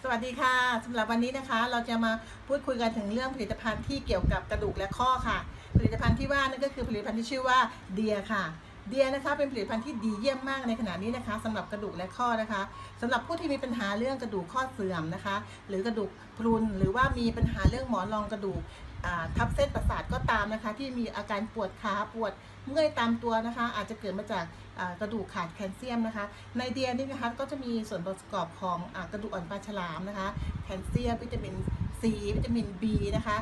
สวัสดีค่ะสำหรับวันนี้นะคะเราจะมาพูดคุยกันถึงเรื่องผลิตภัณฑ์ที่เกี่ยวกับกระดูกและข้อค่ะผลิตภัณฑ์ที่ว่านั่นก็คือผลิตภัณฑ์ที่ชื่อว่าเดียค่ะเดียนะคะเป็นผลิตภัณฑ์ที่ดีเยี่ยมมากในขณะนี้นะคะสำหรับกระดูกและข้อนะคะสำหรับผู้ที่มีปัญหาเรื่องกระดูกข้อเสื่อมนะคะหรือกระดูกพรุนหรือว่ามีปัญหาเรื่องหมอนรองกระดูกทับเส้นประสาทก็ตามนะคะที่มีอาการปวดขาปวดเมื่อยตามตัวนะคะอาจจะเกิดมาจากกระดูกขาดแคลเซียมนะคะในเดียนี่นะคะก็จะมีส่วนประกอบของกระดูกอ่อนปลาฉลามนะคะแคลเซียมวิตามินซีวิตามิน B นะคะ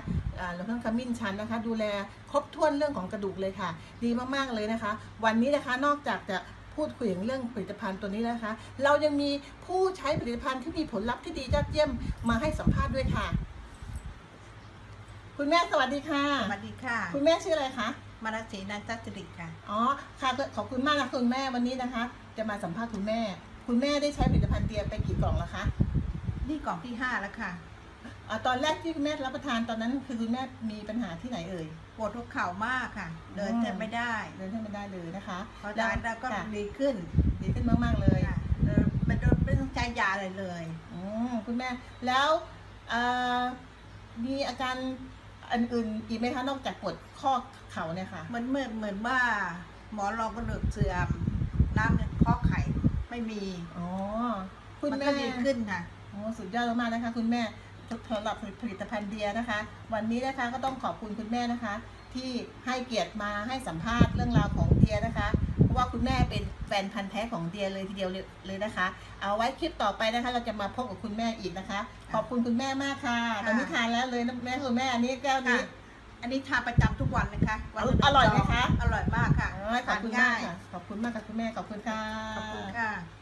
แล้วก็ขมิ้นชันนะคะดูแลครบถ้วนเรื่องของกระดูกเลยค่ะดีมากๆเลยนะคะวันนี้นะคะนอกจากจะพูดคุยเรื่องผลิตภัณฑ์ตัวนี้นะคะ เรายังมีผู้ใช้ผลิตภัณฑ์ที่มีผลลัพธ์ที่ดียอดเยี่ยมมาให้สัมภาษณ์ด้วยค่ะคุณแม่สวัสดีค่ะสวัสดีค่ะคุณแม่ชื่ออะไรคะมาราศีนันทจริตค่ะอ๋อค่ะขอบคุณมากนะคุณแม่วันนี้นะคะจะมาสัมภาษณ์คุณแม่ได้ใช้ผลิตภัณฑ์เดียไปกี่กล่องแล้วคะนี่กล่องที่5แล้วค่ะตอนแรกที่คุณแม่รับประทานตอนนั้นคือคุณแม่มีปัญหาที่ไหนเอ่ยปวดหัวเข่ามากค่ะเดินแทบไม่ได้เลยนะคะพอทานแล้วก็ดีขึ้นมากๆเลยไม่ต้องใช้ยาอะไรเลยคุณแม่แล้วมีอาการอันอื่นอีกไหมคะนอกจากปวดข้อเข่าเนี่ยค่ะเหมือนว่าหมอนรองกระดูกเสื่อมน้ำข้อไข่ไม่มีคุณแม่มันก็ดีขึ้นค่ะสุดยอดมากๆนะคะคุณแม่สำหรับผลิตภัณฑ์เดียนะคะวันนี้นะคะก็ต้องขอบคุณคุณแม่นะคะที่ให้เกียรติมาให้สัมภาษณ์เรื่องราวของเดียนะคะเพราะว่าคุณแม่เป็นแฟนพันธ์แท้ของเดียเลยทีเดียวเลยนะคะเอาไว้คลิปต่อไปนะคะเราจะมาพบกับคุณแม่อีกนะคะขอบคุณคุณแม่มากค่ะตอนนี้ทานแล้วเลยนะแม่คุณแม่อันนี้แก้วนี้อันนี้ทานประจำทุกวันนะคะอร่อยไหมคะอร่อยมากค่ะขอบคุณมากค่ะขอบคุณมากค่ะคุณแม่ขอบคุณค่ะขอบคุณค่ะ